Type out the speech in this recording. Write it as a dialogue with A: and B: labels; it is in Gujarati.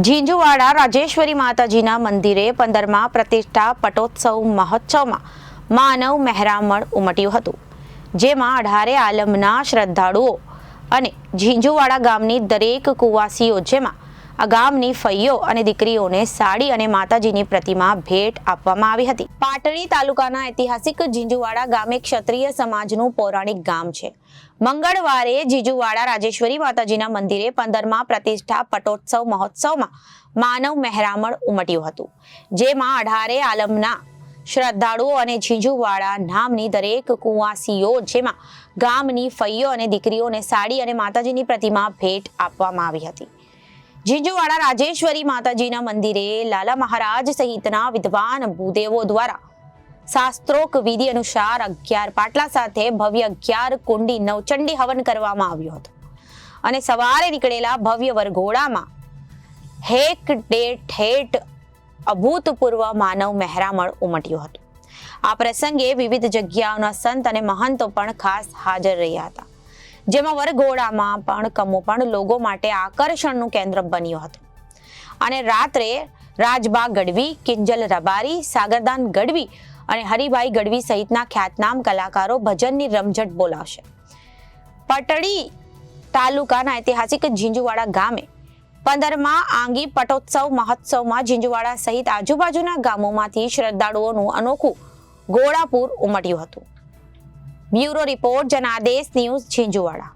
A: ઝીંઝુવાડા રાજેશ્વરી માતાજીના મંદિરે 15મા પ્રતિષ્ઠા પટોત્સવ મહોત્સવમાં માનવ મહેરામણ ઉમટ્યું હતું, જેમાં 18 આલમના શ્રદ્ધાળુઓ અને ઝીંઝુવાડા ગામની દરેક કુવાસીઓ, જેમાં આ ગામની ફઈઓ અને દીકરીઓને સાડી અને માતાજીની પ્રતિમા ભેટ આપવામાં આવી હતી. પાટડી તાલુકાના ઐતિહાસિક ઝીંઝુવાડા ગામ એક ક્ષત્રિય સમાજનું પૌરાણિક ગામ છે. મંગળવારે ઝીંઝુવાડા રાજેશ્વરી માતાજીના મંદિરે 15મા પ્રતિષ્ઠા પટોત્સવ મહોત્સવમાં માનવ મહેરામણ ઉમટ્યું હતું, જેમાં 18 આલમના શ્રદ્ધાળુઓ અને ઝીંઝુવાડા નામની દરેક કુવાસીઓ, જેમાં ગામની ફઈઓ અને દીકરીઓને સાડી અને માતાજીની પ્રતિમા ભેટ આપવામાં આવી હતી. ઝીંઝુવાડા રાજેશ્વરી માતાજીના મંદિરે લાલા મહારાજ સહિતના વિદ્વાન ભૂદેવો દ્વારા શાસ્ત્રોક વિધિ અનુસાર 11 પાટલા સાથે ભવ્ય 11 કુંડી નવચંડી હવન કરવામાં આવ્યું હતું અને સવારે નીકળેલા ભવ્ય વરઘોડામાં હેક ઠેઠ અભૂતપૂર્વ માનવ મહેરામણ ઉમટ્યું હતું. આ પ્રસંગે વિવિધ જગ્યાઓના સંત અને મહંતો પણ ખાસ હાજર રહ્યા હતા, જેમાં વરઘોડામાં પણ કમો પણ લોકો માટે આકર્ષણનું કેન્દ્ર બન્યો હતો. અને રાત્રે રાજબા ગઢવી, કિંજલ રબારી, સાગરદાન ગઢવી અને હરિભાઈ ગઢવી સહિતના ખ્યાતનામ કલાકારો ભજનની રમઝટ બોલાવશે. પાટડી તાલુકાના ઐતિહાસિક ઝીંઝુવાડા ગામે 15મા આંગી પટોત્સવ મહોત્સવમાં ઝીંઝુવાડા સહિત આજુબાજુના ગામોમાંથી શ્રદ્ધાળુઓનું અનોખું ઘોડાપુર ઉમટ્યું હતું. Bureau report, Janadesh news, Jhinjhuwada.